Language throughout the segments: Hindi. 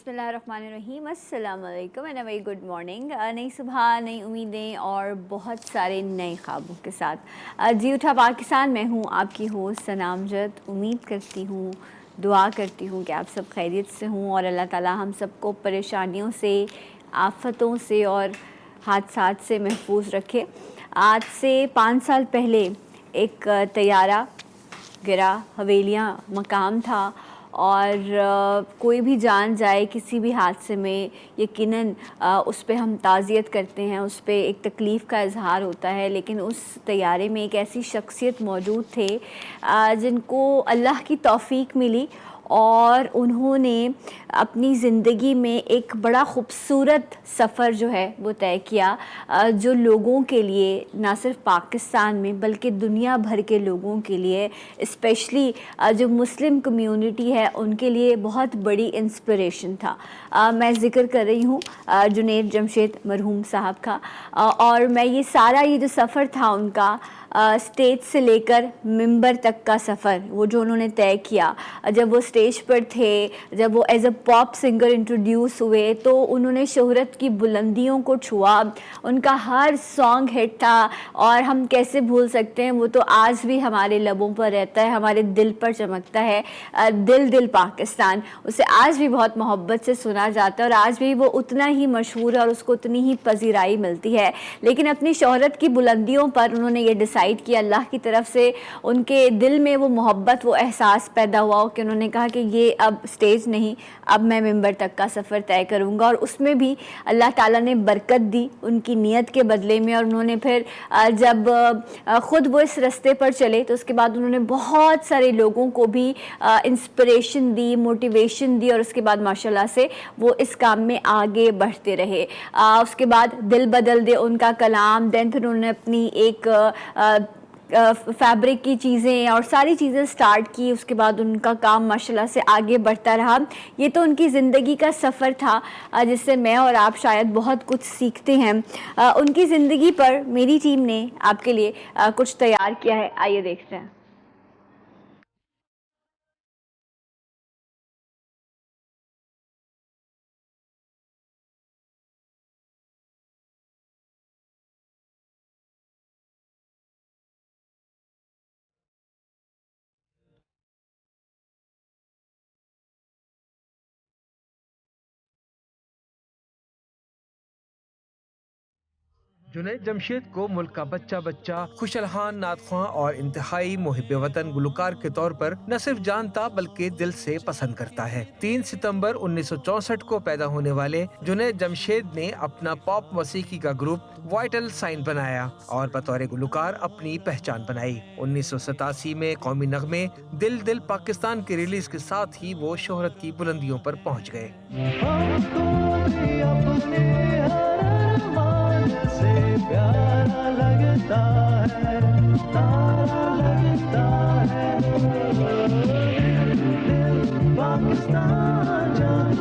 बिस्मिल्लाहिर्रहमानिर्रहीम, अस्सलाम वालेकुम and a very good morning. नई सुबह, नई उम्मीदें और बहुत सारे नए ख्वाबों के साथ जी उठा पाकिस्तान। मैं हूँ आपकी होस्ट सनामजद। उम्मीद करती हूँ, दुआ करती हूँ कि आप सब खैरियत से हों और अल्लाह ताला हम सबको परेशानियों से, आफतों से और हादसात से महफूज रखे। आज से 5 साल पहले एक तैयारा गिरा, हवेलियाँ मकाम था और कोई भी जान जाए किसी भी हादसे में, यकीनन उस पे हम ताज़ियत करते हैं, उस पे एक तकलीफ़ का इज़हार होता है। लेकिन उस तैयारे में एक ऐसी शख्सियत मौजूद थे जिनको अल्लाह की तौफ़ीक मिली और उन्होंने अपनी ज़िंदगी में एक बड़ा ख़ूबसूरत सफ़र जो है वो तय किया, जो लोगों के लिए, ना सिर्फ पाकिस्तान में बल्कि दुनिया भर के लोगों के लिए, स्पेशली जो मुस्लिम कम्युनिटी है उनके लिए बहुत बड़ी इंस्पिरेशन था। मैं ज़िक्र कर रही हूँ जुनैद जमशेद मरहूम साहब का। और मैं ये जो सफ़र था उनका, स्टेज से लेकर मिंबर तक का सफ़र, वो जो उन्होंने तय किया, जब वो स्टेज पर थे, जब वो as a pop singer introduce हुए तो उन्होंने शोहरत की बुलंदियों को छुआ। उनका हर सॉन्ग हिट था और हम कैसे भूल सकते हैं, वो तो आज भी हमारे लबों पर रहता है, हमारे दिल पर चमकता है। दिल दिल पाकिस्तान, उसे आज भी बहुत मोहब्बत से सुना जाता है और आज भी वो उतना ही मशहूर है और उसको उतनी ही पजीराई मिलती है। लेकिन अपनी शोहरत की बुलंदियों पर उन्होंने ये डिसाइड किया, अल्लाह की तरफ से उनके दिल में वो मोहब्बत, वो एहसास पैदा हुआ कि उन्होंने कहा कि ये अब स्टेज नहीं, अब मैं मिंबर तक का सफ़र तय करूँगा। और उसमें भी अल्लाह ताला ने बरकत दी उनकी नीयत के बदले में। और उन्होंने फिर जब ख़ुद वो इस रास्ते पर चले तो उसके बाद उन्होंने बहुत सारे लोगों को भी इंस्पिरेशन दी, मोटिवेशन दी और उसके बाद माशाल्लाह से वो इस काम में आगे बढ़ते रहे। उसके बाद दिल बदल दे उनका कलाम, देन फिर उन्होंने अपनी एक फैब्रिक की चीज़ें और सारी चीज़ें स्टार्ट की। उसके बाद उनका काम माशाल्लाह से आगे बढ़ता रहा। ये तो उनकी ज़िंदगी का सफ़र था जिससे मैं और आप शायद बहुत कुछ सीखते हैं। उनकी ज़िंदगी पर मेरी टीम ने आपके लिए कुछ तैयार किया है, आइए देखते हैं। जुनैद जमशेद को मुल्क का बच्चा बच्चा, खुशलहान नातख्वां और इंतहाई मुहिब वतन गुलकार के तौर पर न सिर्फ जानता बल्कि दिल से पसंद करता है। 3 सितंबर 1964 को पैदा होने वाले जुनैद जमशेद ने अपना पॉप मौसीकी का ग्रुप वाइटल साइन बनाया और बतौर गुलकार अपनी पहचान बनाई। 1987 में कौमी नगमे दिल दिल पाकिस्तान के रिलीज के साथ ही वो शोहरत की बुलंदियों पर पहुंच गए। प्यारा लगता है, तारा लगता है, दिल पाकिस्तान, जान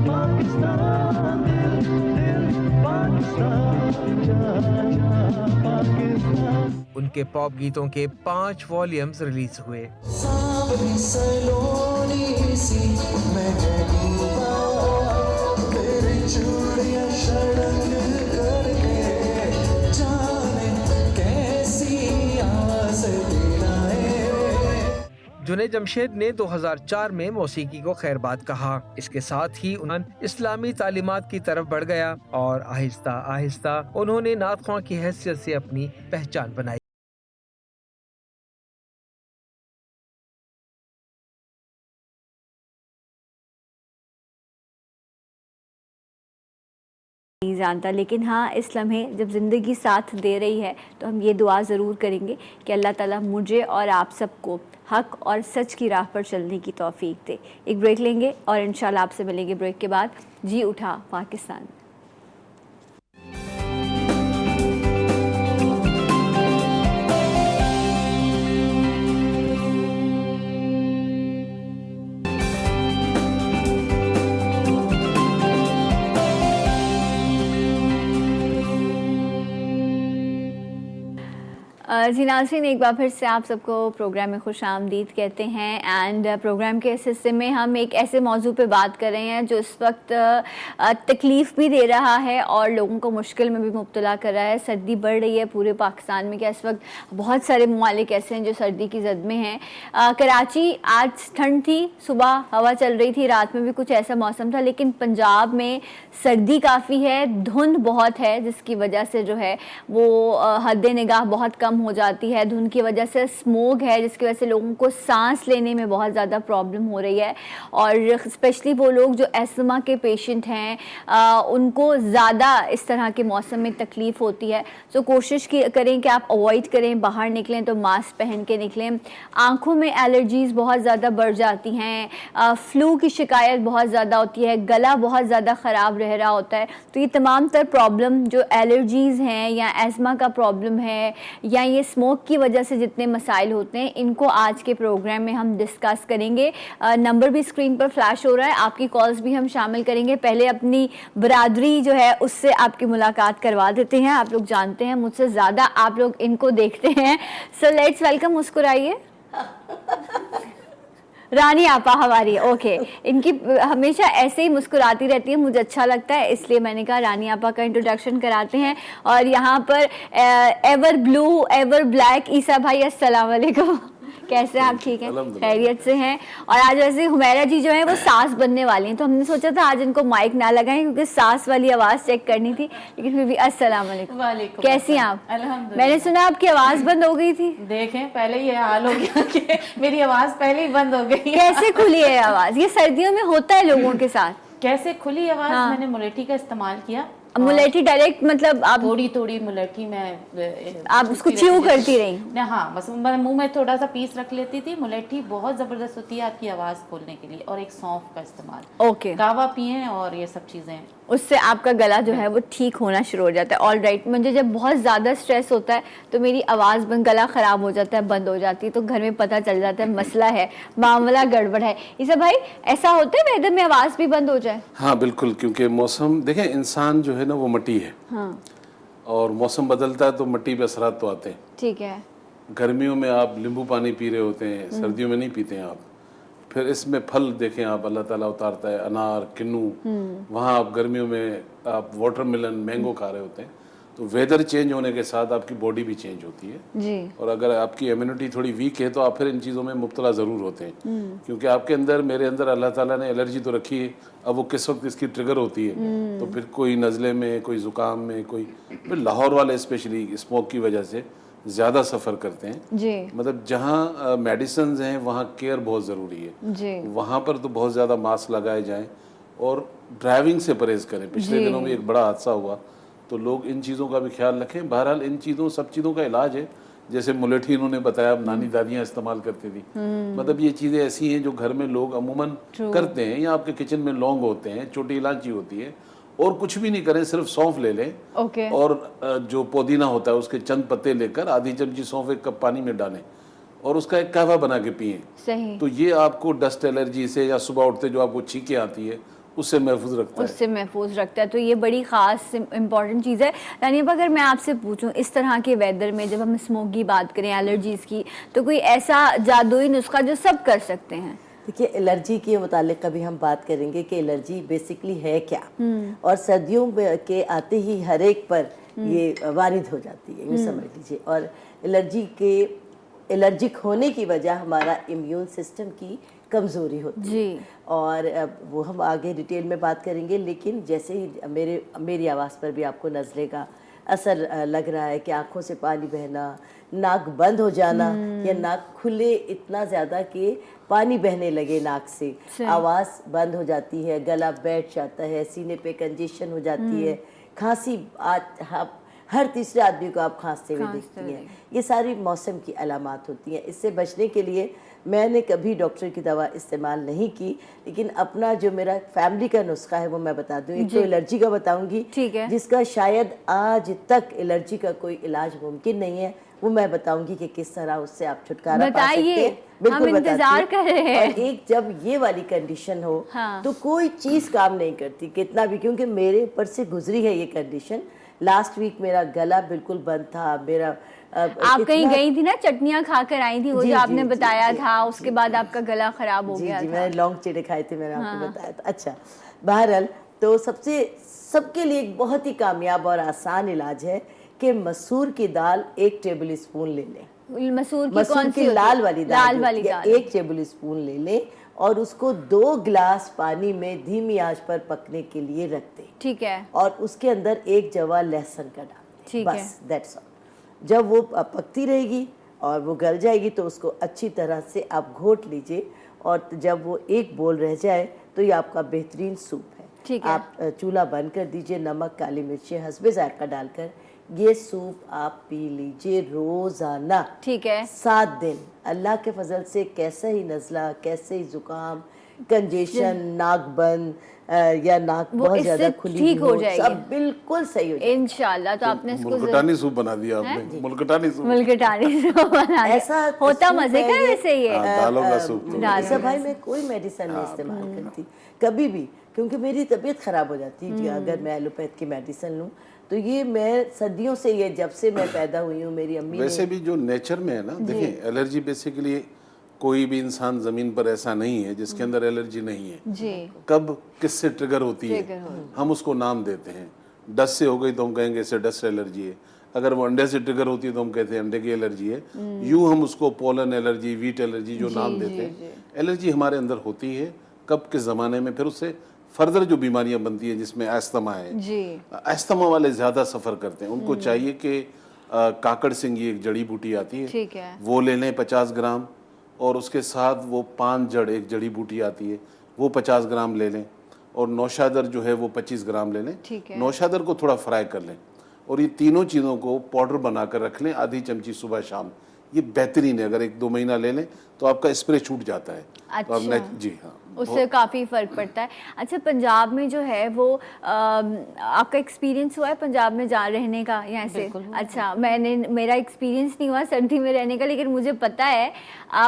पाकिस्तान, दिल पाकिस्तान, जान पाकिस्तान। उनके पॉप गीतों के 5 वॉल्यूम्स रिलीज हुए। सावरी सलोनी सी तेरी चूड़ियां शड़क जुनैद जमशेद ने 2004 में मौसीकी को खैरबाद कहा। इसके साथ ही उन्होंने इस्लामी तालीमात की तरफ बढ़ गया और आहिस्ता आहिस्ता उन्होंने नातख्वां की हैसियत से अपनी पहचान बनाई। नहीं जानता, लेकिन हाँ, इस लम्हे जब ज़िंदगी साथ दे रही है तो हम ये दुआ ज़रूर करेंगे कि अल्लाह ताला मुझे और आप सबको हक और सच की राह पर चलने की तौफीक दे। एक ब्रेक लेंगे और इंशाल्लाह आपसे मिलेंगे ब्रेक के बाद। जी उठा पाकिस्तान। जी नाज़रीन, एक बार फिर से आप सबको प्रोग्राम में खुश आमदीद कहते हैं। एंड प्रोग्राम के इस हिस्से में हम एक ऐसे मौजू पे बात कर रहे हैं जो इस वक्त तकलीफ़ भी दे रहा है और लोगों को मुश्किल में भी मुब्तला कर रहा है। सर्दी बढ़ रही है पूरे पाकिस्तान में, क्या इस वक्त बहुत सारे ममालिक ऐसे हैं जो सर्दी की जद में हैं। कराची आज ठंड थी, सुबह हवा चल रही थी, रात में भी कुछ ऐसा मौसम था, लेकिन पंजाब में सर्दी काफ़ी है, धुंध बहुत है, जिसकी वजह से जो है वो हद निगाह बहुत कम हो जाती है। धुंध की वजह से स्मोक है, जिसकी वजह से लोगों को सांस लेने में बहुत ज़्यादा प्रॉब्लम हो रही है। और स्पेशली वो लोग जो एस्थमा के पेशेंट हैं, उनको ज़्यादा इस तरह के मौसम में तकलीफ़ होती है। तो कोशिश करें कि आप अवॉइड करें, बाहर निकलें तो मास्क पहन के निकलें। आँखों में एलर्जीज़ बहुत ज़्यादा बढ़ जाती हैं, फ्लू की शिकायत बहुत ज़्यादा होती है, गला बहुत ज़्यादा ख़राब रह रहा होता है। तो ये तमाम तर प्रॉब्लम जो एलर्जीज़ हैं या एस्थमा का प्रॉब्लम है या ये स्मोक की वजह से जितने मसाइल होते हैं, इनको आज के प्रोग्राम में हम डिस्कस करेंगे। नंबर भी स्क्रीन पर फ्लैश हो रहा है, आपकी कॉल्स भी हम शामिल करेंगे। पहले अपनी बरादरी जो है उससे आपकी मुलाकात करवा देते हैं। आप लोग जानते हैं मुझसे ज़्यादा आप लोग इनको देखते हैं। So let's welcome, मुस्कुराइए। रानी आपा हमारी, ओके। इनकी हमेशा ऐसे ही मुस्कुराती रहती है, मुझे अच्छा लगता है, इसलिए मैंने कहा रानी आपा का इंट्रोडक्शन कराते हैं। और यहाँ पर एवर ब्लू एवर ब्लैक ईसा भाई, अस्सलाम वालेकुम। कैसे आप? ठीक हैं, खैरियत से हैं? और आज वैसे हुमैरा जी जो है वो सास बनने वाली हैं, तो हमने सोचा था आज इनको माइक ना लगाएं क्योंकि सास वाली आवाज़ चेक करनी थी, लेकिन फिर भी अस्सलाम वालेकुम। कैसी हैं आप? मैंने सुना आपकी आवाज़ बंद हो गई थी। देखें, पहले ये हाल हो गया कि मेरी आवाज़ पहले ही बंद हो गई। कैसे खुली है आवाज़? ये सर्दियों में होता है लोगों के साथ। कैसे खुली आवाज़? हाँ। मैंने मुलेठी का इस्तेमाल किया। मुलेठी डायरेक्ट मतलब आप थोड़ी थोड़ी मुलेठी में आप उसको च्यू करती रही? हाँ, बस मुंह में थोड़ा सा पीस रख लेती थी। मुलेठी बहुत ज़बरदस्त होती है आपकी आवाज़ खोलने के लिए। और एक सौंफ का इस्तेमाल। ओके। कावा पिए और ये सब चीज़ें, उससे आपका गला जो है वो ठीक होना शुरू हो जाता है। All right. मुझे जब बहुत ज़्यादा स्ट्रेस होता है तो मेरी आवाज़ गला ख़राब हो जाता है, बंद हो जाती है, तो घर में पता चल जाता है मसला है, मामला गड़बड़ है। ईसा भाई, ऐसा होता है वेदर में आवाज़ भी बंद हो जाए? हाँ बिल्कुल, क्योंकि मौसम देखें, इंसान जो है ना वो मिट्टी है। हाँ। और मौसम बदलता है तो मिट्टी पे असरात तो आते हैं। ठीक है। गर्मियों में आप नींबू पानी पी रहे होते हैं, सर्दियों में नहीं पीते हैं आप। फिर इसमें फल देखें आप, अल्लाह ताला उतारता है, अनार, किन्नू, वहाँ आप गर्मियों में आप वाटरमेलन, मैंगो खा रहे होते हैं। तो वेदर चेंज होने के साथ आपकी बॉडी भी चेंज होती है जी। और अगर आपकी इम्यूनिटी थोड़ी वीक है तो आप फिर इन चीज़ों में मुब्तला ज़रूर होते हैं, क्योंकि आपके अंदर, मेरे अंदर अल्लाह ताला ने एलर्जी तो रखी है। अब वो किस वक्त इसकी ट्रिगर होती है, तो फिर कोई नज़ले में, कोई ज़ुकाम में, कोई फिर लाहौर वाले स्पेशली स्मोक की वजह से ज़्यादा सफ़र करते हैं जी। मतलब जहाँ मेडिसिन हैं वहाँ केयर बहुत ज़रूरी है जी। वहाँ पर तो बहुत ज़्यादा मास्क लगाए जाएं और ड्राइविंग से परहेज़ करें। पिछले दिनों में एक बड़ा हादसा हुआ, तो लोग इन चीज़ों का भी ख्याल रखें। बहरहाल इन चीज़ों, सब चीज़ों का इलाज है। जैसे मुलेठी इन्होंने बताया, नानी दादियाँ इस्तेमाल करती थी। मतलब ये चीज़ें ऐसी हैं जो घर में लोग अमूमन करते हैं। या आपके किचन में लौंग होते हैं, छोटी इलायची होती है, और कुछ भी नहीं करें, सिर्फ सौंफ ले लें। ओके। और जो पुदीना होता है उसके चंद पत्ते लेकर आधी चमची सौंफ एक कप पानी में डालें और उसका एक कहवा बना के पिएं। सही। तो ये आपको डस्ट एलर्जी से या सुबह उठते जो आपको छींकें आती है उससे महफूज रखता है। उससे महफूज रखता है। तो ये बड़ी ख़ास इंपॉर्टेंट चीज़ है। रानी, अगर मैं आपसे पूछूं, इस तरह के वेदर में जब हम स्मोक की बात करें, एलर्जीज़ की, तो कोई ऐसा जादुई नुस्खा जो सब कर सकते हैं? देखिए, एलर्जी के मुतालिक कभी हम बात करेंगे कि एलर्जी बेसिकली है क्या, और सर्दियों के आते ही हर एक पर ये वारिद हो जाती है, ये समझ लीजिए। और एलर्जिक होने की वजह हमारा इम्यून सिस्टम की कमज़ोरी होती है। और वो हम आगे डिटेल में बात करेंगे, लेकिन जैसे ही मेरी आवाज़ पर भी आपको नज़ले का असर लग रहा है कि आँखों से पानी बहना, नाक बंद हो जाना, या नाक खुले इतना ज़्यादा कि पानी बहने लगे नाक से, आवाज़ बंद हो जाती है, गला बैठ जाता है, सीने पे कंजेशन हो जाती है, खांसी, हर तीसरे आदमी को आप खांसते हुए देखती हैं। ये सारी मौसम की अलामात होती हैं। इससे बचने के लिए मैंने कभी डॉक्टर की दवा इस्तेमाल नहीं की, लेकिन अपना जो मेरा फैमिली का नुस्खा है वो मैं बता दूं। एक तो एलर्जी का बताऊंगी, जिसका शायद आज तक एलर्जी का कोई इलाज मुमकिन नहीं है, वो मैं बताऊंगी कि किस तरह उससे आप छुटकारा पा सकते हैं। बिल्कुल, हम इंतजार कर रहे हैं। और एक जब ये वाली कंडीशन हो, तो कोई चीज़ काम नहीं करती कितना भी, क्योंकि मेरे ऊपर से गुजरी है ये कंडीशन। लास्ट वीक मेरा गला बिल्कुल बंद था, मेरा आप कहीं गई थी ना, चटनियाँ खाकर आई थी, वो जी, जो जी, आपने जी, बताया जी, था, उसके बाद आपका गला खराब हो जी गया जी था। मैंने लौंग चिड़े खाए थे, मैंने आपको बताया था। अच्छा, बहरहाल तो सबके लिए एक बहुत ही कामयाब और आसान इलाज है कि मसूर की दाल 1 टेबल स्पून ले लें। मसूर की मसूर कौन की सी होती है? लाल वाली दाल, लाल वाली दाल। 1 टेबल स्पून ले लें और उसको 2 गिलास पानी में धीमी आंच पर पकने के लिए रख दें। ठीक है। और उसके अंदर 1 जवा लहसुन का डाल दें, ठीक है। बस दैट्स ऑल। जब वो पकती रहेगी और वो गल जाएगी तो उसको अच्छी तरह से आप घोट लीजिए, और जब वो एक बोल रह जाए तो ये आपका बेहतरीन सूप है। ठीक है। आप चूल्हा बंद कर दीजिए, नमक काली मिर्चें हस्बे जायका डालकर ये सूप आप पी लीजिए रोजाना। ठीक है। 7 दिन। अल्लाह के फजल से कैसा ही नज़ला, कैसे ही जुकाम, कंजेशन, नाक बंद या नाक वो बहुत इससे ज्यादा खुली ठीक हुई हो जाएगी। सब बिल्कुल सही हो जाएगा। इंशाल्लाह। तो आपने इसको मुल्कटानी सूप बना दिया आपने, मुल्कटानी सूप। मुल्कटानी सूप बना दिया। ऐसा होता सूप मजे है का ये। वैसे ये। हाँ, दालों का सूप तो दालों ऐसा भाई मैं कोई मेडिसिन नहीं इस्तेमाल करती कभी भी, क्योंकि मेरी तबीयत खराब हो जाती है अगर मैं एलोपैथ की मेडिसिन लूँ। तो ये मैं सदियों से, ये जब से मैं पैदा हुई हूँ मेरी अम्मी वैसे भी जो नेचर में है ना, देखिए एलर्जी बेसिकली कोई भी इंसान जमीन पर ऐसा नहीं है जिसके अंदर एलर्जी नहीं है। जी। कब किससे ट्रिगर होती है हम उसको नाम देते हैं। डस्ट से हो गई तो हम कहेंगे इसे डस्ट एलर्जी है, अगर वो अंडे से ट्रिगर होती है तो हम कहते हैं अंडे की एलर्जी है। यूं हम उसको पोलन एलर्जी, वीट एलर्जी जो नाम देते हैं। एलर्जी हमारे अंदर होती है कब किस ज़माने में, फिर उससे फर्दर जो बीमारियां बनती हैं जिसमें अस्थमा है, जी। अस्थमा वाले ज़्यादा सफ़र करते हैं, उनको चाहिए कि काकड़ सिंगी एक जड़ी बूटी आती है, ठीक है। वो ले लें 50 ग्राम, और उसके साथ वो 5 जड़ एक जड़ी बूटी आती है वो 50 ग्राम ले लें, और नौशादर जो है वो 25 ग्राम ले लें। ठीक है। नौशादर को थोड़ा फ्राई कर लें और ये तीनों चीज़ों को पाउडर बनाकर रख लें, आधी चमची सुबह शाम। ये बेहतरीन है, अगर 1-2 महीना ले लें तो आपका स्प्रे छूट जाता है। तो अच्छा। जी हाँ, उससे काफ़ी फ़र्क पड़ता है। अच्छा, पंजाब में जो है वो आपका एक्सपीरियंस हुआ है पंजाब में जा रहने का या ऐसे? अच्छा, मेरा एक्सपीरियंस नहीं हुआ सर्दी में रहने का, लेकिन मुझे पता है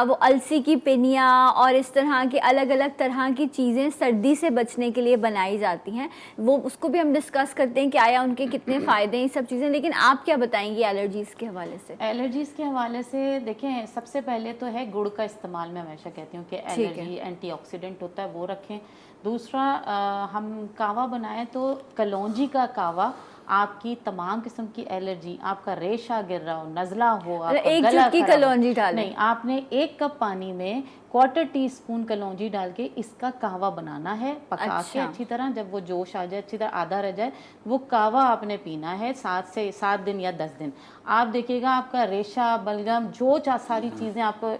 वो अलसी की पिनिया और इस तरह की अलग अलग तरह की चीज़ें सर्दी से बचने के लिए बनाई जाती हैं। वो उसको भी हम डिस्कस करते हैं कि आया उनके कितने फ़ायदे हैं, ये सब चीज़ें। लेकिन आप क्या बताएंगी एलर्जीज़ के हवाले से? एलर्जीज़ के हवाले से देखें, सबसे पहले तो है गुड़ का इस्तेमाल। मैं हमेशा कहती हूँ कि एलर्जी एंटीऑक्सीडेंट होता है, वो रखें। दूसरा, हम कावा बनाएं तो कलौंजी का कावा आपकी तमाम किस्म की एलर्जी, आपका रेशा गिर रहा हो, नज़ला हो, आपका एक गला चुटकी खराब हो, कलौंजी डालें। नहीं, आपने 1 कप पानी में 1/4 टीस्पून कलौंजी डाल के इसका कहवा बनाना है, पका के अच्छी तरह। जब वो जोश आ जाए, अच्छी तरह आधा रह जाए, वो कहवा आपने पीना है 7 दिन या 10 दिन। आप देखिएगा आपका रेशा, बलगम, जो सारी चीज़ें आपको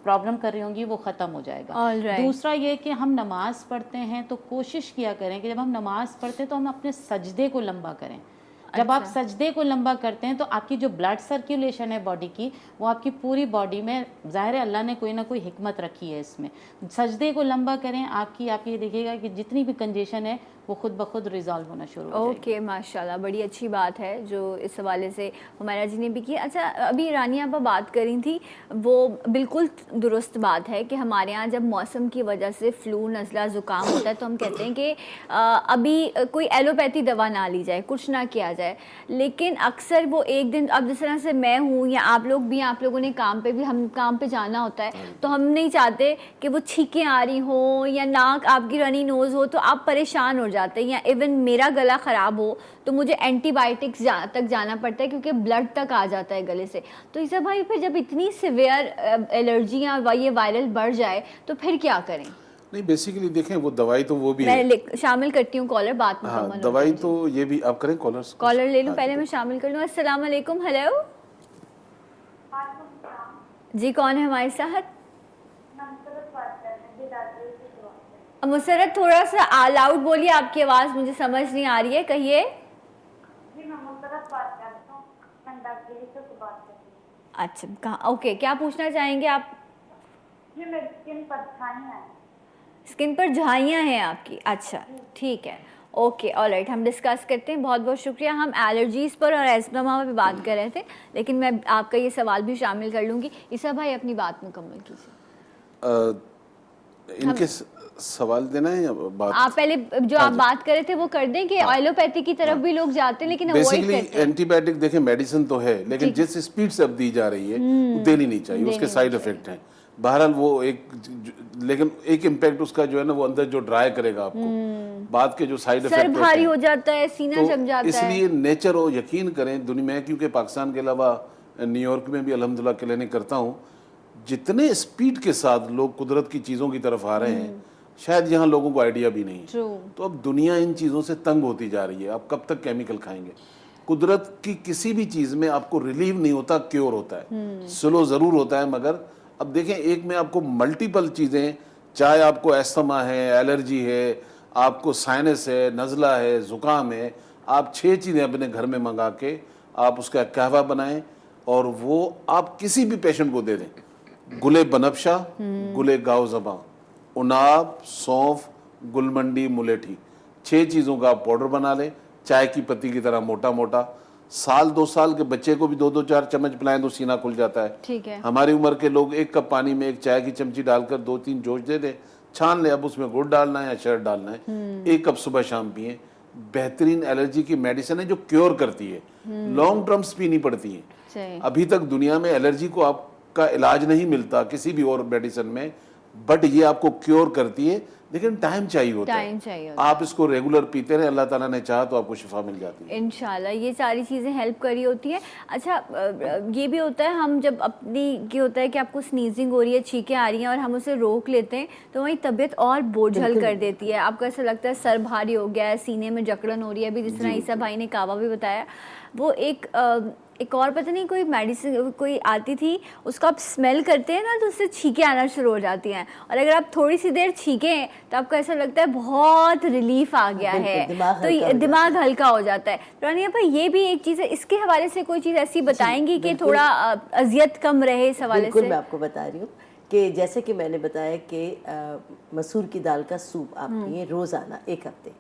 प्रॉब्लम कर रही होंगी वो ख़त्म हो जाएगा। दूसरा ये कि हम नमाज पढ़ते हैं तो कोशिश किया करें कि जब हम नमाज पढ़ते हैं तो हम अपने सजदे को लंबा करें। जब आप सजदे को लंबा करते हैं तो आपकी जो ब्लड सर्कुलेशन है बॉडी की, वो आपकी पूरी बॉडी में, ज़ाहिर है अल्लाह ने कोई ना कोई हिकमत रखी है इसमें। सजदे को लंबा करें, आप ये देखिएगा कि जितनी भी कंजेशन है वो खुद ब खुद रिजॉल्व होना शुरू हो जाएगी। ओके, माशाल्लाह, बड़ी अच्छी बात है जो इस हवाले से हुमैरा जी ने भी की। अच्छा, अभी रानी आपा बात करी थी, वो बिल्कुल दुरुस्त बात है कि हमारे यहाँ जब मौसम की वजह से फ्लू, नज़ला, ज़ुकाम होता है तो हम कहते हैं कि अभी कोई एलोपैथी दवा ना ली जाए, कुछ ना किया जाए। लेकिन अक्सर वो एक दिन, अब जिस तरह से मैं हूँ या आप लोग भी, आप लोगों ने काम पे भी, हम काम पे जाना होता है तो हम नहीं चाहते कि वो छींकें आ रही हों या नाक आपकी रनी नोज़ हो तो आप परेशान हो जाते हैं, या इवन मेरा गला ख़राब हो तो मुझे एंटीबायोटिक्स तक जाना पड़ता है क्योंकि ब्लड तक आ जाता है गले से। तो इस भाई फिर जब इतनी सिवियर एलर्जी या ये वायरल बढ़ जाए तो फिर क्या करें? नहीं, बेसिकली देखें वो दवाई तो वो भी मैं शामिल करती हूँ कॉलर, बात मुकम्मल। हाँ, दवाई तो ये भी आप करें, कॉलर ले लूँ, पहले मैं शामिल कर लूँ। अस्सलाम वालेकुम। हेलो जी, कौन है हमारे साथ? मुसरत, थोड़ा सा लाउड बोलिए, आपकी आवाज़ मुझे समझ नहीं आ रही है, कहिए। अच्छा, कहाँ? ओके, क्या पूछना चाहेंगे आप? स्किन पर झाइयाँ हैं आपकी? अच्छा, ठीक है, ओके, ऑलराइट, हम डिस्कस करते हैं। बहुत बहुत शुक्रिया। हम एलर्जीज़ पर और एस्मा पे बात कर रहे थे, लेकिन मैं आपका ये सवाल भी शामिल कर लूँगी। ईसा भाई अपनी बात मुकम्मल कीजिए। इनके सवाल देना है या बात? आप पहले जो आप बात कर रहे थे वो कर दें कि एलोपैथी की तरफ भी लोग जाते हैं लेकिन अवॉइड बेसिकली करते हैं। एंटीबायोटिक देखें मेडिसिन तो है, लेकिन जिस स्पीड से अब दी जा रही है वो देनी नहीं चाहिए, उसके साइड इफेक्ट हैं। बहरहाल वो लेकिन एक इम्पैक्ट उसका जो है ना, वो अंदर जो ड्राई करेगा आपको, बाद के जो साइड सर इफेक्ट होते भारी हैं, हो जाता है, सीना जम जाता है। इसलिए नेचर हो, यकीन करें दुनिया में, क्योंकि पाकिस्तान के अलावा न्यूयॉर्क में भी अल्हम्दुलिल्लाह क्लिनिक करता हूँ, जितने स्पीड के साथ लोग कुदरत की चीज़ों की तरफ आ रहे हैं, शायद यहाँ लोगों को आइडिया भी नहीं है। तो अब दुनिया इन चीज़ों से तंग होती जा रही है। आप कब तक केमिकल खाएंगे? कुदरत की किसी भी चीज़ में आपको रिलीव नहीं होता, क्योर होता है, स्लो ज़रूर होता है, मगर अब देखें एक में आपको मल्टीपल चीज़ें, चाहे आपको एस्थमा है, एलर्जी है, आपको साइनस है, नज़ला है, ज़ुकाम है, आप 6 चीज़ें अपने घर में मंगा के आप उसका कहवा बनाएं और वो आप किसी भी पेशेंट को दे दें। गुले बनफशा, गुले गाव ज़बां, उनाब, सौंफ, गुलमंडी, मुलेठी, 6 चीज़ों का आप पाउडर बना लें, चाय की पत्ती की तरह मोटा मोटा। साल 2 साल के बच्चे को भी 2-2 4 चम्मच पिलाएं तो सीना खुल जाता है। ठीक है। हमारी उम्र के लोग 1 कप पानी में 1 चाय की चमची डालकर 2-3 जोश दे दें, छान ले, अब उसमें गुड़ डालना है या शहद डालना है, 1 कप सुबह शाम पिए। बेहतरीन एलर्जी की मेडिसिन है जो क्योर करती है, लॉन्ग टर्म्स पीनी पड़ती है। अभी तक दुनिया में एलर्जी को आपका इलाज नहीं मिलता किसी भी और मेडिसिन में, बट ये आपको क्योर करती है, लेकिन टाइम चाहिए होता है। आप इसको रेगुलर पीते रहे, अल्लाह ताला ने चाहा तो आपको शिफा मिल जाती है इंशाल्लाह। ये सारी चीज़ें हेल्प करी होती है। अच्छा, ये भी होता है हम जब अपनी ये होता है कि आपको स्नीजिंग हो रही है, छींकें आ रही हैं और हम उसे रोक लेते हैं तो वही तबीयत और बोझल कर देती है। आपको ऐसा लगता है सर भारी हो गया है, सीने में जकड़न हो रही है। अभी जिस तरह ईसा भाई ने कावा भी बताया, वो एक और पता नहीं कोई मेडिसिन कोई आती थी, उसको आप स्मेल करते हैं ना तो उससे छींकें आना शुरू हो जाती हैं, और अगर आप थोड़ी सी देर छींकें तो आपको ऐसा लगता है बहुत रिलीफ आ गया है, तो दिमाग हल्का हो जाता है। रानिया भाई, ये भी एक चीज़ है, इसके हवाले से कोई चीज़ ऐसी बताएंगी कि थोड़ा अजियत कम रहे इस हवाले से? बिल्कुल, मैं आपको बता रही हूँ कि जैसे कि मैंने बताया कि मसूर की दाल का सूप आप पिए रोज़ाना 1 हफ्ते।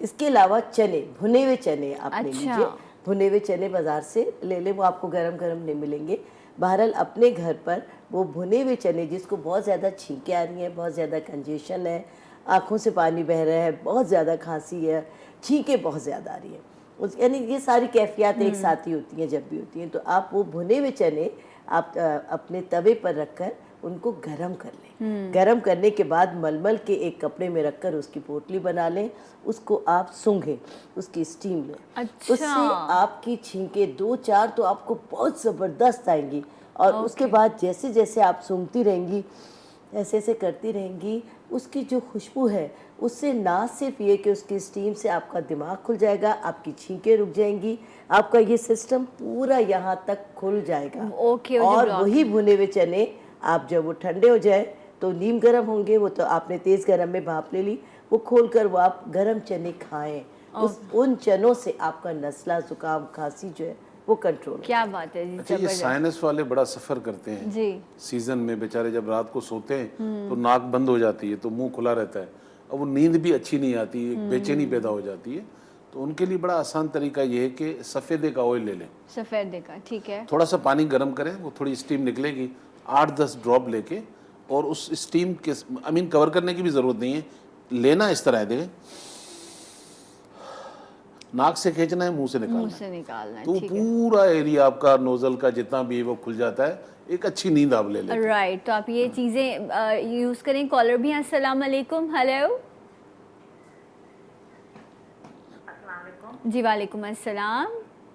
इसके अलावा चने, भुने हुए चने आप ले लीजिए। भुने हुए चने बाज़ार से ले लें, वो आपको गरम गरम नहीं मिलेंगे। बहरहाल अपने घर पर वो भुने हुए चने, जिसको बहुत ज़्यादा छींकें आ रही हैं, बहुत ज़्यादा कंजेशन है, आँखों से पानी बह रहा है, बहुत ज़्यादा खांसी है, छींकें बहुत ज़्यादा आ रही हैं, उस यानी ये सारी कैफियत एक साथ ही होती हैं जब भी होती हैं, तो आप वो भुने हुए चने आप अपने तवे पर रखकर उनको गरम कर लें। गरम करने के बाद मलमल के एक कपड़े में रखकर उसकी पोटली बना लें, उसको आप सूंघें, उसकी स्टीम लें। अच्छा। उससे आपकी छींकें 2-4 तो आपको बहुत ज़बरदस्त आएंगी, और उसके बाद जैसे जैसे आप सूंघती रहेंगी, ऐसे ऐसे करती रहेंगी, उसकी जो खुशबू है उससे ना सिर्फ ये कि उसकी स्टीम से आपका दिमाग खुल जाएगा, आपकी छींकें रुक जाएंगी, आपका ये सिस्टम पूरा यहाँ तक खुल जाएगा। और वही भुने हुए चने आप जब वो ठंडे हो जाए तो नीम गर्म होंगे, वो तो आपने तेज़ गर्म में भाप ले ली, वो खोलकर वो आप गर्म चने खाएं। उन चनों से आपका नज़ला, जुकाम, खांसी जो है वो कंट्रोल। क्या बात है जी। अच्छा, ये साइनस वाले बड़ा सफ़र करते हैं जी। सीजन में, बेचारे जब रात को सोते हैं तो नाक बंद हो जाती है, तो मुंह खुला रहता है, और वो नींद भी अच्छी नहीं आती, एक बेचैनी पैदा हो जाती है। तो उनके लिए बड़ा आसान तरीका ये है कि सफ़ेदे का ऑयल ले लें। सफ़ेदे का, ठीक है। थोड़ा सा पानी गर्म करें, वो थोड़ी स्टीम निकलेगी, 8-10 ड्रॉप लेके, और उस स्टीम के कवर करने की भी ज़रूरत नहीं है, लेना इस तरह है, देखें, नाक से खींचना है, मुंह से निकालना है, तो पूरा एरिया आपका नोजल का जितना भी है वो खुल जाता है, एक अच्छी नींद आप ले लें। राइट, तो आप ये चीज़ें यूज़ करें। कॉलर भी हैं, अस्सलाम वालेकुम। हेलो जी। वालेकुम अस्सलाम,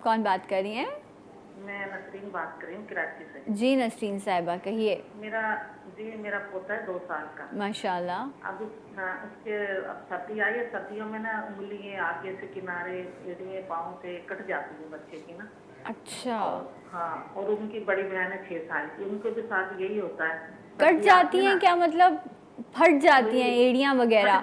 कौन बात कर रही हैं? मैं नसरीन बात कर रही हूँ कराची से। जी नसरीन साहिबा, कहिए। मेरा पोता है 2 साल का, माशाल्लाह। अब उसके अब सर्दी आई है, सर्दियों में ना उंगली आगे से किनारे एड़िए पाँव से कट जाती है बच्चे की ना। अच्छा। हाँ, और उनकी बड़ी बहन है 6 साल की, उनके भी साथ यही होता है। कट जाती हैं क्या मतलब? फट जाती हैं एड़ियाँ वगैरह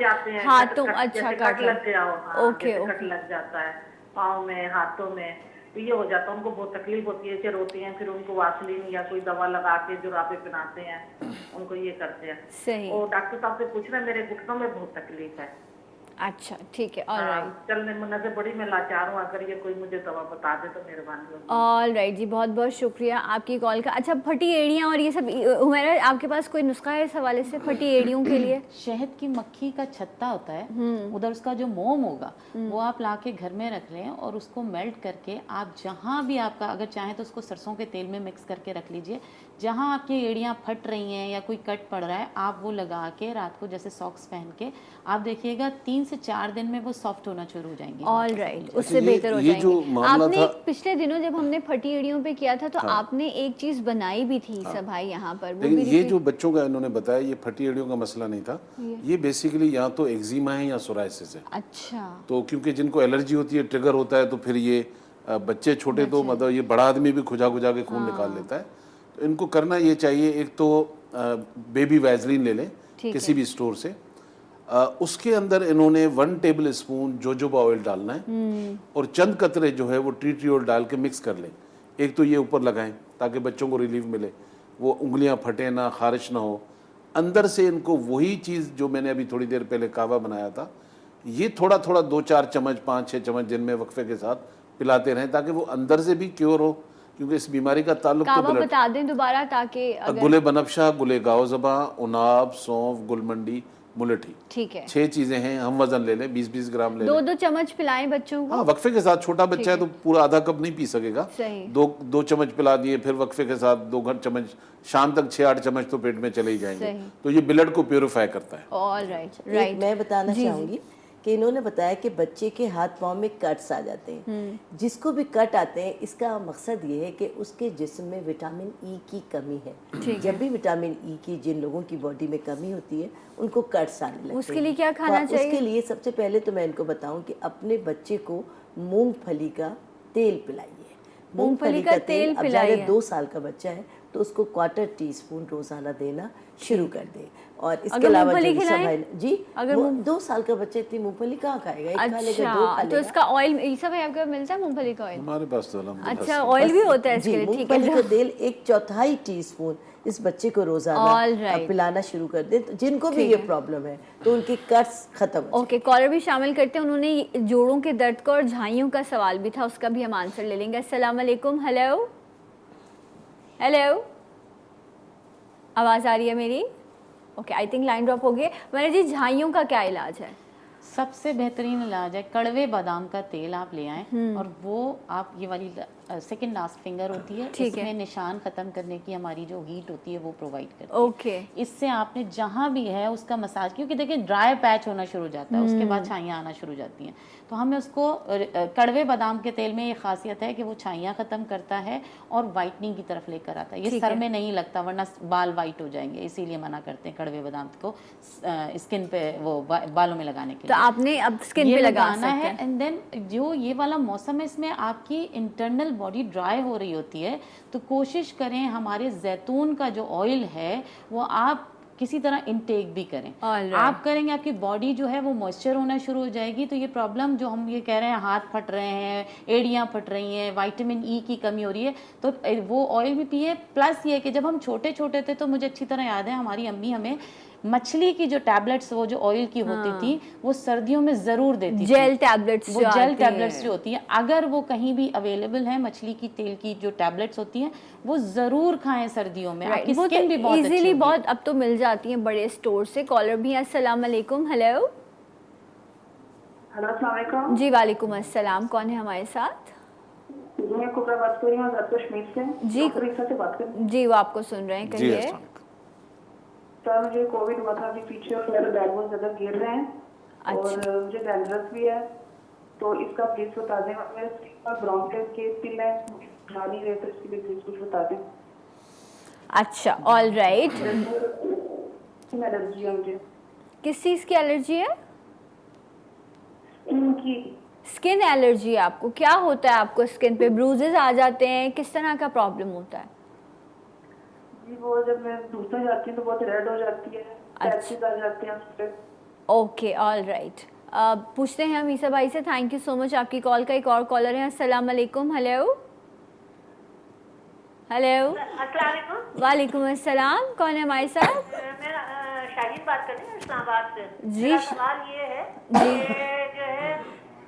हाथों? अच्छा, कट लग गया हो। ओके, कट लग जाता है पाँव में, हाथों में, तो ये हो जाता है। उनको बहुत तकलीफ होती है, फिर रोती हैं, फिर उनको वासलीन या कोई दवा लगा के जुराबे पहनाते हैं, उनको ये करते हैं। सही। और डॉक्टर साहब से पूछ रहे हैं, मेरे घुटनों में बहुत तकलीफ है। अच्छा ठीक है, ऑलराइट। चलने मुन्ना से बड़ी मैं लाचार हूँ, अगर ये कोई मुझे दवा बता दे तो मेहरबानी होगी। ऑलराइट जी, बहुत बहुत शुक्रिया आपकी कॉल का। अच्छा, फटी एड़ियाँ और ये सब, उमेरा आपके पास कोई नुस्खा है इस हवाले से फटी एड़ियों के लिए? शहद की मक्खी का छत्ता होता है, उधर उसका जो मोम होगा वो आप लाके घर में रख लें और उसको मेल्ट करके आप जहाँ भी आपका, अगर चाहें तो उसको सरसों के तेल में मिक्स करके रख लीजिए। जहाँ आपकी एड़ियाँ फट रही हैं या कोई कट पड़ रहा है, आप वो लगा के रात को जैसे सॉक्स पहन के आप देखिएगा 3 से 4 दिन में वो सॉफ्ट होना शुरू हो जाएंगी। ऑलराइट, उससे बेहतर हो ये जो जाएंगे। मामला आपने था, पिछले दिनों जब हमने फटी एड़ियों पे किया था तो हाँ, आपने एक चीज बनाई भी थी सब भाई यहाँ पर, वो लेकिन भी ये जो बच्चों का इन्होंने बताया, ये फटी एड़ियों का मसला नहीं था, ये बेसिकली या तो एक्जिमा है या सोराइसिस है। अच्छा, तो क्योंकि जिनको एलर्जी होती है, ट्रिगर होता है, तो फिर ये बच्चे छोटे तो मतलब ये बड़ा आदमी भी खुजा खुजा के खून निकाल लेता है। तो इनको करना ये चाहिए, एक तो बेबी वैजलीन ले लें किसी भी स्टोर से, उसके अंदर इन्होंने 1 टेबल स्पून जोजोबा ऑयल डालना है और चंद कतरे जो है वो टी ट्री ऑयल डाल के मिक्स कर लें। एक तो ये ऊपर लगाएं ताकि बच्चों को रिलीफ मिले, वो उंगलियां फटे ना, खारिश ना हो। अंदर से इनको वही चीज़ जो मैंने अभी थोड़ी देर पहले कावा बनाया था, ये थोड़ा थोड़ा 2-4 चम्मच 5-6 चम्मच दिन में वक्फे के साथ पिलाते रहें ताकि वो अंदर से भी क्योर हो, क्योंकि इस बीमारी का ताल्लुक तो कावा ब्लड। बता दें दोबारा ताकि अगर गुले बनफशा, गुले गाओजबा, उनाब, सौंफ, गुलमंडी, मुलेठी, ठीक है 6 चीजें हैं। हम वजन ले लें, 20-20 ग्राम ले लें। 2-2 चम्मच पिलाएं बच्चों को। हाँ, वक्फे के साथ। छोटा बच्चा है तो पूरा आधा कप नहीं पी सकेगा। सही। 2 चम्मच पिला दिए, फिर वक्फे के साथ 2 चम्मच, शाम तक 6-8 चम्मच तो पेट में चले ही जाएंगे। सही। तो ये ब्लड को प्योरीफाई करता है। ऑलराइट, एक राइट। मैं बताना चाहूंगी कि इन्होंने बताया कि बच्चे के हाथ पाँव में कट्स आ जाते हैं। जिसको भी कट आते हैं, इसका मकसद ये है कि उसके जिस्म में विटामिन ई की कमी है। जब भी विटामिन ई की जिन लोगों की बॉडी में कमी होती है, उनको कट्स आने लगते हैं। उसके लिए क्या खाना चाहिए? उसके लिए सबसे पहले तो मैं इनको बताऊं कि अपने बच्चे को मूंगफली का तेल पिलाइए। मूंगफली का तेल अब पिलाइए। ज़्यादा 2 साल का बच्चा है तो उसको 1/4 टीस्पून रोजाना देना शुरू कर दे। और इसके अगर अलावा मूंगफली जो खिलाएं? सब जी, अगर 2 साल का बच्चा इतनी मूंगफली कहाँ खाएगा? एक खा लेगा, 2 अच्छा, खा तो लेगा। इसका ऑयल ईसा भाई आपके पास मिलता है मूंगफली का ऑयल? हमारे पास तो अल्हम्दुलिल्लाह अच्छा, ऑयल भी होता है इसके जी, लिए, ठीक मूंगफली है। का तेल 1/4 टीस्पून इस बच्चे को रोजाना Alright. पिलाना शुरू कर दे। तो जिनको भी ये प्रॉब्लम है तो उनकी कट्स खत्म हो ओके, कॉलर भी शामिल करते हैं। उन्होंने जोड़ों के दर्द का और झाइयों का सवाल भी था, उसका भी हम आंसर ले लेंगे। अस्सलाम वालेकुम। हेलो हेलो, आवाज़ आ रही है मेरी? Okay, I think line drop हो गई। मैंने जी, झाइयों का क्या इलाज है? सबसे बेहतरीन इलाज है कड़वे बादाम का तेल आप ले आएं और वो आप ये वाली सेकंड लास्ट फिंगर होती है, ठीक है। इसमें निशान खत्म करने की हमारी जो हीट होती है वो प्रोवाइड करती है। ओके, इससे आपने जहाँ भी है उसका मसाज, क्योंकि देखिए ड्राई पैच होना शुरू हो जाता है, उसके बाद छाइयाँ आना शुरू हो जाती हैं। तो हमें उसको कड़वे बादाम के तेल में ये खासियत है कि वो छाइयाँ ख़त्म करता है और वाइटनिंग की तरफ लेकर आता है। ये सर में नहीं लगता, वरना बाल वाइट हो जाएंगे, इसीलिए मना करते हैं कड़वे बादाम को स्किन पे, वो बालों में लगाने के तो लिए। आपने अब स्किन ये पे लगा लगाना सकते है। हैं। एंड देन जो ये वाला मौसम है, इसमें आपकी इंटरनल बॉडी ड्राई हो रही होती है, तो कोशिश करें हमारे जैतून का जो ऑयल है वो आप किसी तरह इनटेक भी करें। Alright. आप करेंगे, आपकी बॉडी जो है वो मॉइस्चर होना शुरू हो जाएगी। तो ये प्रॉब्लम जो हम ये कह रहे हैं, हाथ फट रहे हैं, एड़ियाँ फट रही हैं, विटामिन ई की कमी हो रही है, तो वो ऑयल भी पिए। प्लस ये कि जब हम छोटे छोटे थे तो मुझे अच्छी तरह याद है, हमारी अम्मी हमें मछली की जो टैबलेट्स, वो जो ऑयल की होती थी, वो सर्दियों में जरूर देती थी। जेल टैबलेट्स वो जेल टैबलेट्स जो होती हैं, अगर वो कहीं भी अवेलेबल है, मछली की तेल की जो टैबलेट्स होती हैं, वो जरूर खाएं सर्दियों में। आपकी वो स्किन भी बहुत अच्छी इजीली होगी। बहुत अब तो मिल जाती हैं बड़े स्टोर से। कॉलर भी है। अस्सलाम वालेकुम। हेलो हेलो, अस्सलाम वालेकुम जी, वालेकुम अस्सलाम। कौन है हमारे साथ? मैं कुबरा बात कर रही हूँ कश्मीर से। जी। डॉक्टर ईसा से बात कर रही हूँ। जी, वो आपको सुन रहे हैं, जी, कहिए। अस्सलाम वालेकुम। सर, मुझे कोविड हुआ था, अभी पीछे और मेरे बैग बहुत ज्यादा गिर रहे हैं। अच्छा। और मुझे डैंड्रफ भी है, तो इसका प्लीज बता दें। मेरे स्किन पर ब्राउन के तिल है, खा नहीं रहे, तो इसके लिए प्लीज कुछ बता दें। अच्छा, ऑल राइट। एलर्जी है मुझे। किस चीज़ की एलर्जी है? इनकी स्किन एलर्जी है आपको? क्या होता है आपको स्किन पे? ब्रूजेस आ जाते हैं? किस तरह का प्रॉब्लम होता है? जी, वो जब मैं धूप में जाती हूँ तो बहुत रेड हो जाती है, पैचेस आ जाते हैं उस पे। Okay, all right. पूछते हैं हम ईसा भाई से। थैंक यू सो मच आपकी कॉल का। एक और कॉलर है। अस्सलाम वालेकुम। हेलो हेलो, अस्सलाम वालेकुम। वालेकुम अस्सलाम। कौन है हमारे साथ? मैं शाहीन बात कर रही हूँ इस्लामाबाद से। जी। मेरा सवाल ये है कि जो है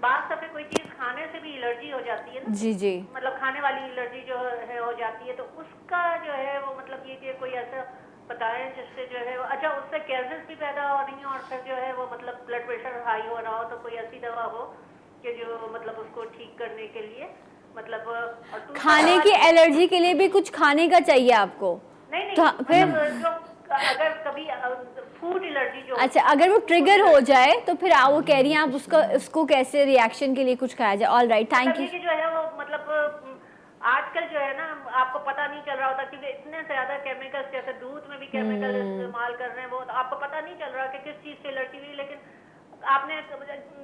बात दफे कोई चीज खाने से भी एलर्जी हो जाती है ना, जी जी मतलब खाने वाली एलर्जी जो है हो जाती है, तो उसका जो है वो मतलब ये कि कोई ऐसा बताएं जिससे जो है अच्छा उससे कैंसर भी पैदा हो रही है और फिर जो है वो मतलब ब्लड प्रेशर हाई हो रहा हो, तो कोई ऐसी दवा हो कि जो मतलब उसको ठीक करने के लिए मतलब और दूसरा खाने सवाल की ये- एलर्जी के लिए भी कुछ खाने का चाहिए आपको? नहीं तो फिर मतलब जो अगर कभी फूड एलर्जी जो अच्छा, अगर वो ट्रिगर हो जाए तो फिर आप वो कह रही हैं आप उसको कैसे रिएक्शन के लिए कुछ खाया जाए। ऑल राइट, थैंक मतलब यू। ये कि जो है वो मतलब आजकल जो है ना आपको पता नहीं चल रहा होता क्योंकि इतने ज्यादा केमिकल्स, जैसे दूध में भी केमिकल इस्तेमाल कर रहे हैं, वो तो आपको पता नहीं चल रहा कि किस चीज से एलर्जी हुई, लेकिन आपने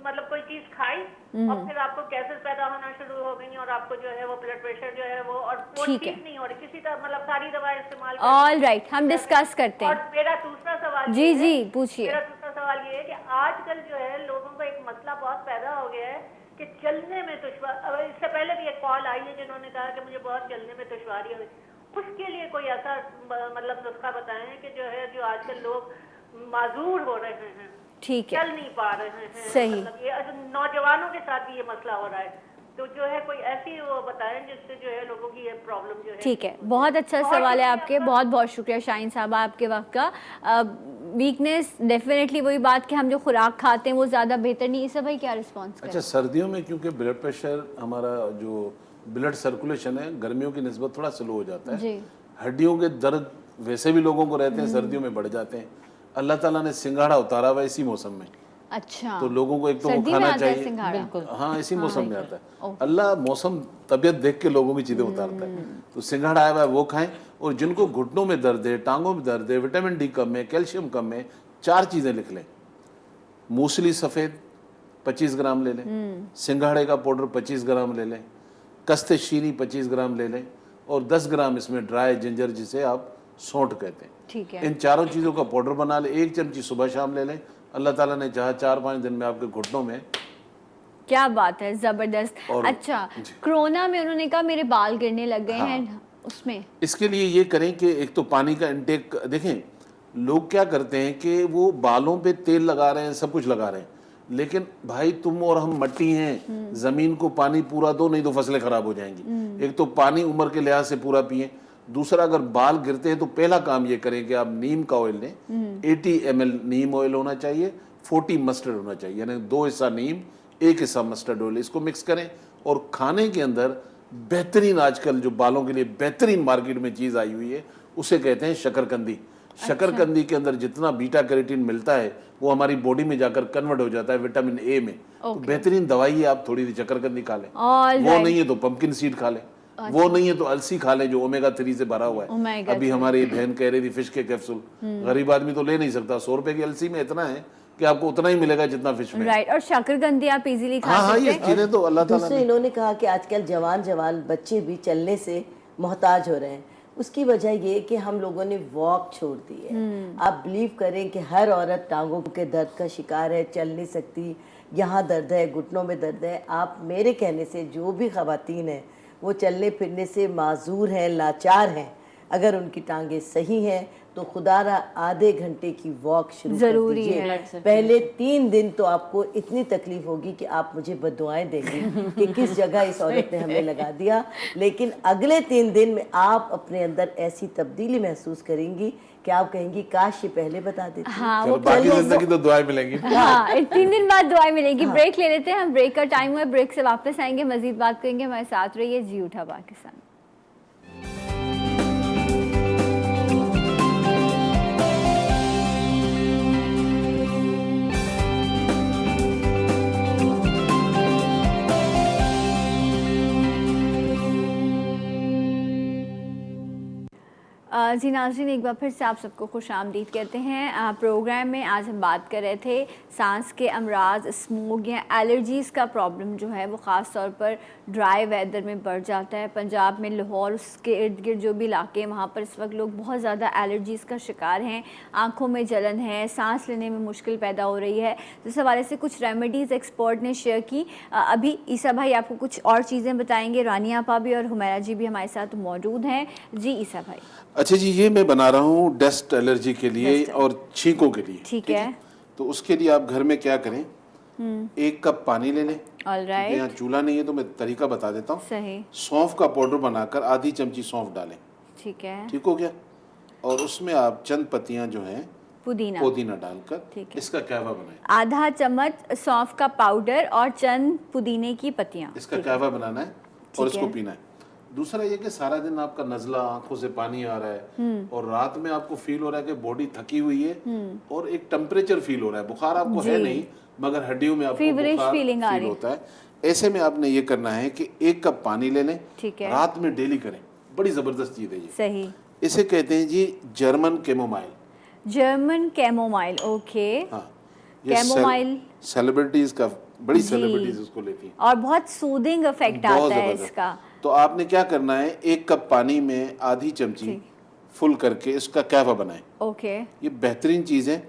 मतलब कोई चीज खाई और फिर आपको गैसेस पैदा होना शुरू हो गई और आपको जो है वो ब्लड प्रेशर जो है वो और वो ठीक है। ठीक नहीं हो रही किसी तरह, मतलब सारी दवाएं इस्तेमाल ऑल राइट, हम डिस्कस करते और हैं। मेरा दूसरा सवाल जी ये है- जी पूछिए। मेरा दूसरा सवाल ये है कि आजकल जो है लोगों को एक मसला बहुत पैदा हो गया है कि चलने में दुश्वार। अब इससे पहले भी एक कॉल आई है जिन्होंने कहा कि मुझे बहुत चलने में दुश्वारी हुई, उसके लिए कोई ऐसा मतलब नुस्खा बताएं कि जो है जो आजकल लोग माजूर हो रहे हैं, ठीक है, चल नहीं पा रहे हैं, सही। मतलब ये नौजवानों के साथ भी ये मसला हो रहा है, तो जो है कोई ऐसी वो बताएं जिससे जो है लोगों की ये प्रॉब्लम जो है ठीक है, बहुत अच्छा सवाल है आपके, बहुत बहुत शुक्रिया शाहीन साहब आपके वक्त का। वीकनेस डेफिनेटली वही बात कि हम जो खुराक खाते हैं वो ज़्यादा बेहतर नहीं। इस भाई क्या रिस्पॉन्स करें? अच्छा, सर्दियों में क्योंकि ब्लड प्रेशर हमारा जो ब्लड सर्कुलेशन है गर्मियों की निस्बत थोड़ा स्लो हो जाता है, जी। हड्डियों के दर्द वैसे भी लोगों को रहते हैं, सर्दियों में बढ़ जाते हैं। अल्लाह ताला ने सिंगाड़ा उतारा हुआ इसी मौसम में, अच्छा, तो लोगों को एक तो वो सर्दी में खाना आता है चाहिए। सिंघाड़ा? बिल्कुल। हाँ, इसी मौसम में आता है। अल्लाह मौसम तबीयत देख के लोगों की चीजें उतारता है, तो सिंघाड़ा आया हुआ है वो खाएं। और जिनको घुटनों में दर्द है, टांगों में दर्द है, विटामिन डी कम है, कैल्शियम कम है, 4 चीजें लिख लें। मूसली सफ़ेद 25 ग्राम ले लें, सिंघाड़े का पाउडर 25 ग्राम ले लें, कस्ते शीनी 25 ग्राम ले लें और 10 ग्राम इसमें ड्राई जिंजर जिसे आप सौंठ कहते हैं, ठीक है। इन चारों चीज़ों का पाउडर बना लें। 1 चमची सुबह शाम ले लें। अल्लाह ताला ने चाहा 4-5 दिन में आपके घुटनों में। क्या बात है, जबरदस्त। और- अच्छा, जी। कोरोना में उन्होंने कहा मेरे बाल गिरने लग गए हाँ। हैं, उसमें इसके लिए ये करें कि एक तो पानी का इंटेक देखें। लोग क्या करते हैं कि वो बालों पे तेल लगा रहे हैं, सब कुछ लगा रहे हैं, लेकिन भाई तुम और हम मट्टी हैं, जमीन को पानी पूरा दो, नहीं तो फसलें खराब हो जाएंगी। एक तो पानी उम्र के लिहाज से पूरा पिए। दूसरा, अगर बाल गिरते हैं तो पहला काम ये करें कि आप नीम का ऑयल लें। 80 ml नीम ऑयल होना चाहिए, 40 मस्टर्ड होना चाहिए, यानी 2 हिस्सा नीम 1 हिस्सा मस्टर्ड ऑयल। इसको मिक्स करें और खाने के अंदर बेहतरीन, आजकल जो बालों के लिए बेहतरीन मार्केट में चीज़ आई हुई है उसे कहते हैं शकरकंदी। शकरकंदी के अंदर जितना बीटा कैरोटीन मिलता है वो हमारी बॉडी में जाकर कन्वर्ट हो जाता है विटामिन ए में। तो बेहतरीन दवाई है, आप थोड़ी सी शकरकंदी खा लें। All वो right. नहीं है तो पंपकिन सीड खा लें। वो नहीं है तो अलसी खा लें जो ओमेगा 3 से भरा हुआ है। Omega अभी हमारी बहन कह रही थी फिश के कैप्सूल, गरीब आदमी तो ले नहीं सकता। 100 रुपए की अलसी में इतना है कि आपको उतना ही मिलेगा जितना फिश में। राइट, और शकरकंदी आप इजीली खा हाँ हाँ, सकते ये हैं। चीजें तो अल्लाह ताला दूसरे ने। इन्होंने कहा कि आजकल जवान जवान बच्चे भी चलने से मोहताज हो रहे हैं। उसकी वजह ये कि हम लोगों ने वॉक छोड़ दी है। आप बिलीव करें कि हर औरत टांगों के दर्द का शिकार है, चल नहीं सकती, यहाँ दर्द है, घुटनों में दर्द है। आप मेरे कहने से जो भी ख़वातीन हैं वो चलने फिरने से माजूर हैं, लाचार हैं। अगर उनकी टांगें सही हैं तो खुदारा आधे घंटे की वॉक शुरू कर जरूरी दीजिए। है। पहले 3 दिन तो आपको इतनी तकलीफ होगी कि आप मुझे बद्दुआएं देंगे कि किस जगह इस औरत ने हमें लगा दिया, लेकिन अगले 3 दिन में आप अपने अंदर ऐसी तब्दीली महसूस करेंगी कि आप कहेंगी काश ये पहले बता देती। हाँ, चलो वो बाकी चलने जिंदगी तो दुआएं मिलेंगी। हाँ, 3 दिन बाद दुआएं मिलेगी। ब्रेक ले लेते हैं हम, ब्रेक का टाइम हुआ, ब्रेक से वापस आएंगे, मजीद बात करेंगे। हमारे साथ रहिए, जी उठा पाकिस्तान। जी नाज़रीन, एक बार फिर से आप सबको खुश आमदीद कहते हैं। प्रोग्राम में आज हम बात कर रहे थे सांस के अमराज, स्मोक या एलर्जीज़ का प्रॉब्लम जो है वो ख़ास तौर पर ड्राई वेदर में बढ़ जाता है। पंजाब में लाहौर, उसके इर्द गिर्द जो भी इलाके हैं वहाँ पर इस वक्त लोग बहुत ज़्यादा एलर्जीज़ का शिकार हैं। आँखों में जलन है, सांस लेने में मुश्किल पैदा हो रही है। तो इस हवाले से कुछ रेमेडीज़ एक्सपर्ट ने शेयर की। अभी ईसा भाई आपको कुछ और चीज़ें बताएंगे, रानिया आपा भी और हुमैरा जी भी हमारे साथ मौजूद हैं। जी ईसा भाई। अच्छा जी, ये मैं बना रहा हूँ डस्ट एलर्जी के लिए Dust- और छींकों के लिए। ठीक है। तो उसके लिए आप घर में क्या करें, 1 कप पानी ले लें। ऑल ठीक है, यहाँ राइट, चूल्हा नहीं है तो मैं तरीका बता देता हूँ। सही, सौंफ का पाउडर बनाकर आधी चमची सौंफ डालें। ठीक है। ठीक हो गया। और उसमें आप चंद पत्तियां जो हैं पुदीना, पुदीना डालकर ठीक है। इसका कहवा बनाएं। आधा चम्मच सौंफ का पाउडर और चंद पुदीने की पत्तियां। इसका कहवा बनाना है और ठीक इसको है। पीना है। दूसरा ये कि सारा दिन आपका नज़ला, आंखों से पानी आ रहा है और रात में आपको फील हो रहा है कि बॉडी थकी हुई है और एक टेम्परेचर फील हो रहा है। बुखार आपको है नहीं, मगर हड्डियों में आपको Feverish बुखार feeling आ फील रही। होता है। ऐसे में आपने ये करना है कि 1 कप पानी ले लें, ठीक है। रात में डेली करें। बड़ी ज़बरदस्त चीज़ है ये। सही। इसे कहते हैं जी German chamomile. German chamomile, okay. हाँ, कैमोमाइल सेलिब्रिटीज का, बड़ी जी। सेलिब्रिटीज उसको लेती हैं। और बहुत सूदिंग इफेक्ट बहुत आता है जबरदस्त। इसका। तो आपने क्या करना है, 1 कप पानी में आधी चमची फुल करके इसका कहवा बनाएं। ओके ये बेहतरीन चीज़ है।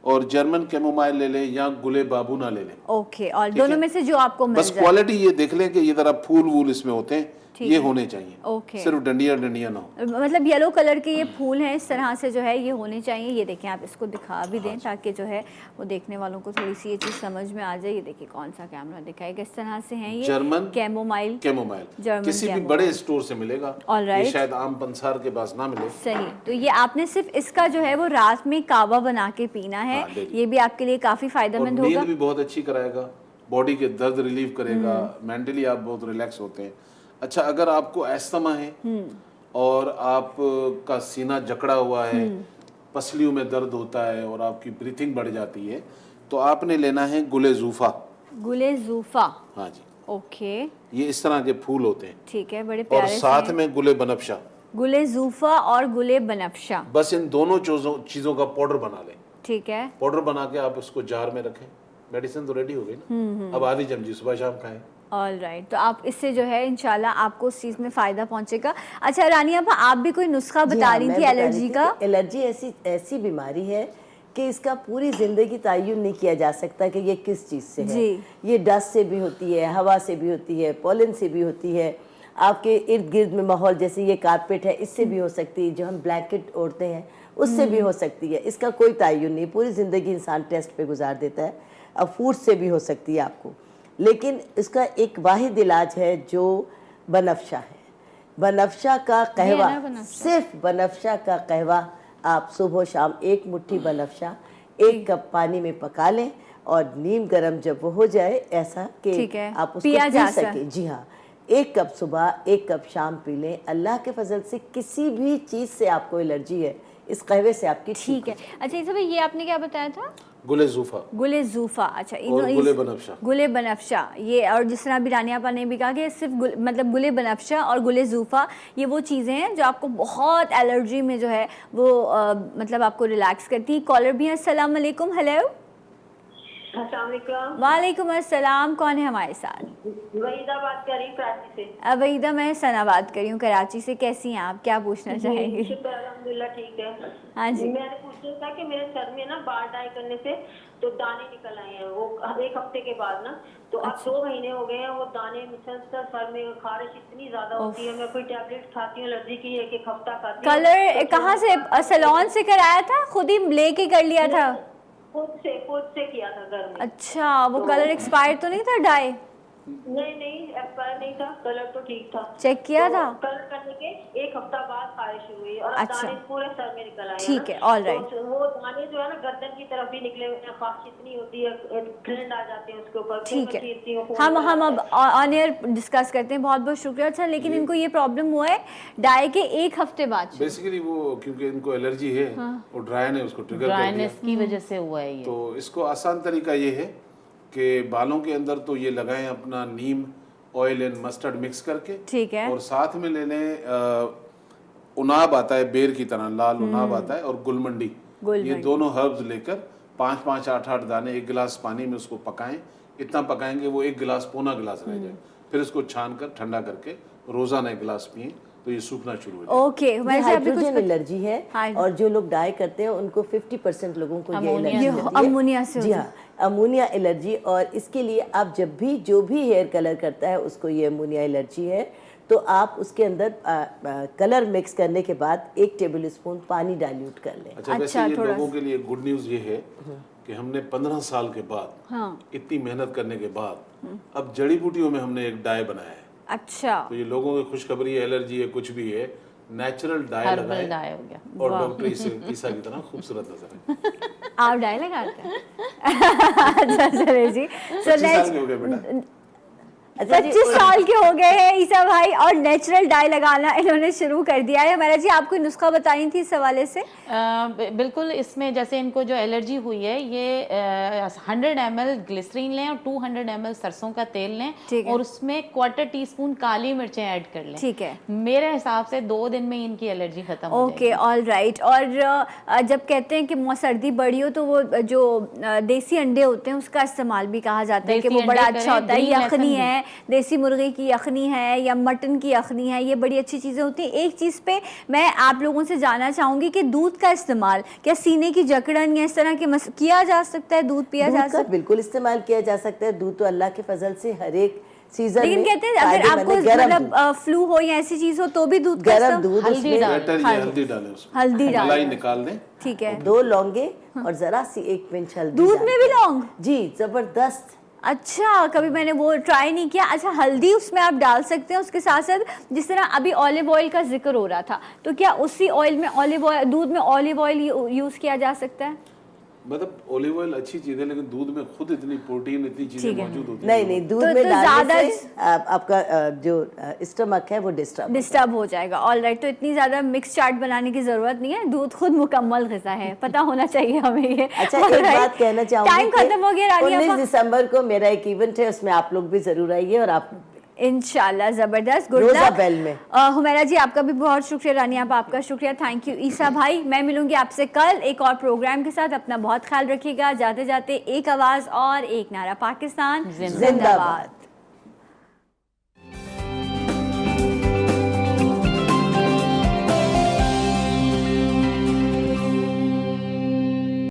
और जर्मन कैमोमाइल ले लें या गुले बाबूना ले लें। ओके, और ठीक दोनों है। में से जो आपको मिल बस जाए। क्वालिटी ये देख लें कि ये जरा फूल वूल इसमें होते हैं, ठीक ये है। होने चाहिए। ओके। सिर्फ डंडिया डंडिया ना हो। मतलब येलो कलर के ये फूल हैं, इस तरह से जो है ये होने चाहिए। ये देखें, आप इसको दिखा भी दें ताकि जो है वो देखने वालों को थोड़ी सी ये चीज़ समझ में आ जाए। ये देखिए कौन सा कैमरा दिखाएगा, इस तरह से हैं ये जर्मन कैमोमाइल। कैमोमाइल जर्मन किसी भी कैमोमाइल। बड़े स्टोर से मिलेगा। All right। ये शायद आम पंसार के पास ना मिले। सही। तो ये आपने सिर्फ इसका जो है वो रात में कावा बना के पीना है। हाँ, डेली। ये भी आपके लिए काफ़ी और फायदेमंद नींद होगा। भी बहुत अच्छी कराएगा, बॉडी के दर्द रिलीव करेगा, मेंटली आप बहुत रिलैक्स होते हैं। अच्छा, अगर आपको अस्थमा है और आपका सीना जकड़ा हुआ है, पसलियों में दर्द होता है और आपकी ब्रीथिंग बढ़ जाती है, तो आपने लेना है गुले जूफा। गुले जूफा, हाँ जी, ओके, ये इस तरह के फूल होते हैं। ठीक है, बड़े और प्यारे से साथ हैं। में गुले बनफशा। गुले जूफा और गुले बनफशा, बस इन दोनों चीज़ों का पाउडर बना लें। ठीक है। पाउडर बना के आप उसको जार में रखें। मेडिसिन तो रेडी हो गई ना, अब आधी चमची सुबह शाम खाएं। ऑल राइट, तो आप इससे जो है इंशाल्लाह आपको उस चीज़ में फ़ायदा पहुंचेगा। अच्छा रानिया आपा, आप भी कोई नुस्खा जी बता हाँ, रही मैं थी बता एलर्जी रही थी का। कि एलर्जी ऐसी बीमारी है कि इसका पूरी ज़िंदगी तयन नहीं किया जा सकता कि ये किस चीज़ से है। जी। ये डस्ट से भी होती है, हवा से भी होती है, पोलन से भी होती है, आपके इर्द गिर्द में माहौल, जैसे ये कारपेट है, इससे भी हो सकती है, जो हम ब्लैंकेट ओढ़ते हैं उससे भी हो सकती है। इसका कोई तयन नहीं, पूरी ज़िंदगी इंसान टेस्ट पे गुजार देता है। अब फूड से भी हो सकती है आपको, लेकिन इसका एक वाहिद इलाज है जो बनफशा है। बनफशा का कहवा, सिर्फ बनफशा का कहवा आप सुबह शाम 1 मुट्ठी बनफशा 1 कप पानी में पका लें और नीम गरम जब वो हो जाए, ऐसा ठीक कि है, आप उसको पिया जा पी सकें। जी हाँ, 1 कप सुबह 1 कप शाम पी लें। अल्लाह के फजल से किसी भी चीज़ से आपको एलर्जी है, इस कहवे से आपकी ठीक है। अच्छा इस ये आपने क्या बताया था? गुले जूफा गुले जूफा। अच्छा और गुले बनफशा। गुले बनफशा ये, और जिस तरह अभी रानिया आपा ने भी कहा कि सिर्फ मतलब गुले बनफशा और गुले जूफा ये वो चीज़ें हैं जो आपको बहुत एलर्जी में जो है वो मतलब आपको रिलैक्स करती हैं। कॉलर भी हैं, अस्सलाम वालेकुम। हेलो, अस्सलाम वालेकुम। वालेकुम अस्सलाम। कौन है हमारे साथ? वहीदा बात कर रही कराची से। अबईदा, मैं सना बात कर रही हूँ कराची से। कैसी हैं आप, क्या पूछना चाहेंगे? शुक्र अल्हम्दुलिल्लाह ठीक है। हाँ जी। मैंने पूछना था कि मेरे सर में ना बाल डाई करने से तो दाने निकल आए हैं, वो 1 हफ्ते के बाद ना, तो अब 2 महीने हो गए हैं, वो दाने मुसलसल सर में खारिश इतनी ज्यादा होती है। मैं कोई टैबलेट खाती हूँ एलर्जी की, 1 हफ्ता खाती हूँ। कलर कहाँ से, सैलून से कराया था, खुद ही लेके कर लिया था? खुद से किया था घर में। अच्छा, वो कलर एक्सपायर तो नहीं था डाई? नहीं एक्सपायर नहीं था, कलर तो ठीक था। चेक किया था? कलर करने के 1 हफ्ता बाद खारिश हुई और अब अच्छा। दाने पूरे सर में निकल आए। ठीक है, all right। तो वो दाने जो है ना गर्दन की तरफ भी निकले हुए हैं, खारिश इतनी होती है, ट्रेंड आ जाते हैं उसके ऊपर। ठीक है, हम अब ऑन एयर डिस्कस करते हैं। बहुत बहुत शुक्रिया। अच्छा, लेकिन इनको ये प्रॉब्लम हुआ है डाई के 1 हफ्ते बाद। बेसिकली वो क्योंकि इनको एलर्जी है, वो ड्राई ने उसको ट्रिगर कर दिया। ड्राइनेस की वजह से हुआ है ये। तो इसको आसान तरीका ये है कि बालों के अंदर तो ये लगाएं अपना नीम ऑयल एंड मस्टर्ड मिक्स करके। ठीक है। और साथ में ले लें उनाब आता है, बेर की तरह लाल उनाब आता है, और गुलमंडी। ये दोनों हर्ब्स लेकर 5-5, 8-8 दाने 1 गिलास पानी में उसको पकाएं। इतना पकाएंगे वो 1 गिलास पौना गिलास रह जाए। फिर इसको छान कर ठंडा करके रोजाना 1 गिलास पिए तो ये सूखना शुरू हो जाए। ओके, वैसे अभी कुछ हाइड्रोजन एलर्जी है, और जो लोग डाई करते हैं उनको 50% लोगों को ये एलर्जी होती है। अमोनिया से जी हाँ, अमोनिया एलर्जी। और इसके लिए आप जब भी जो भी हेयर कलर करता है उसको ये अमोनिया एलर्जी है, तो आप उसके अंदर कलर मिक्स करने के बाद 1 टेबल स्पून पानी डाइल्यूट कर लें। अच्छा, वैसे ये लोगों के लिए गुड न्यूज़ ये है कि हमने 15 साल के बाद इतनी मेहनत करने के बाद अब जड़ी बूटियों में हमने एक डाई बनाया है। अच्छा, तो ये लोगों की खुशखबरी है, एलर्जी है, कुछ भी है, नेचुरल डाई हर्बल लगाए डाई हो गया। और डॉक्टर ईसा की तरह खूबसूरत नजर है। आप डाई लगाते हैं? अच्छा चलिए जी। 25 साल के हो गए बेटा। 25 साल के हो गए हैं ईसा भाई और नेचुरल डाई लगाना इन्होंने शुरू कर दिया है। हमारा जी आपको नुस्खा बताई थी इस हवाले से? बिल्कुल, इसमें जैसे इनको जो एलर्जी हुई है ये 100 ml ग्लिसरीन लें और 200 ml सरसों का तेल लें और उसमें 1/4 टीस्पून काली मिर्चें ऐड कर लें। ठीक है, मेरे हिसाब से 2 दिन में इनकी एलर्जी खत्म हो जाएगी। Okay, all right. और जब कहते हैं कि सर्दी बड़ी हो तो वो जो देसी अंडे होते हैं उसका इस्तेमाल भी कहा जाता है कि वो बड़ा अच्छा होता है। यखनी है, देसी मुर्गे की यखनी है या मटन की यखनी है, ये बड़ी अच्छी चीज़ें होती हैं। एक चीज़ पे मैं आप लोगों से जानना चाहूँगी कि दूध का इस्तेमाल क्या सीने की जकड़न या इस तरह के किया जा सकता है? दूध पिया जा सकता है? बिल्कुल इस्तेमाल किया जा सकता है। दूध तो अल्लाह के फजल से हर एक सीजन लेकिन कहते हैं अगर आपको मतलब फ्लू हो या ऐसी चीज हो तो भी दूध का गरम दूध हल्दी डाल, हल्दी डालें उसमें, हल्दी डाल, मलाई निकाल दें। ठीक है। 2 लौंगे और जरा सी 1 पिंच हल्दी। दूध में भी लौंग? जी, जबरदस्त। अच्छा, कभी मैंने वो ट्राई नहीं किया। अच्छा, हल्दी उसमें आप डाल सकते हैं। उसके साथ साथ जिस तरह अभी ऑलिव ऑयल का जिक्र हो रहा था, तो क्या उसी ऑयल में ऑलिव ऑयल, दूध में ऑलिव ऑयल यूज किया जा सकता है? मतलब ऑलिव ऑयल अच्छी चीज है लेकिन दूध में खुद इतनी प्रोटीन, इतनी चीजें मौजूद होती नहीं नहीं, दूध में डालने से आपका जो स्टमक है वो डिस्टर्ब हो जाएगा। ऑल राइट, तो इतनी ज्यादा मिक्स चाट बनाने की जरूरत नहीं है। दूध खुद मुकम्मल ग़िज़ा है, पता होना चाहिए हमें ये। अच्छा, एक बात कहना चाहूंगी, टाइम खत्म हो गया रानी। 19 दिसंबर को मेरा एक इवेंट है, उसमें आप लोग भी जरूर आइए और आप इंशाल्लाह। जबरदस्त, गुड रोजा लक। बेल में हुमैरा जी आपका भी बहुत शुक्रिया, रानी आप आपका शुक्रिया, थैंक यू। ईसा भाई, मैं मिलूंगी आपसे कल एक और प्रोग्राम के साथ। अपना बहुत ख्याल रखिएगा। जाते जाते एक आवाज़ और एक नारा, पाकिस्तान जिंदाबाद।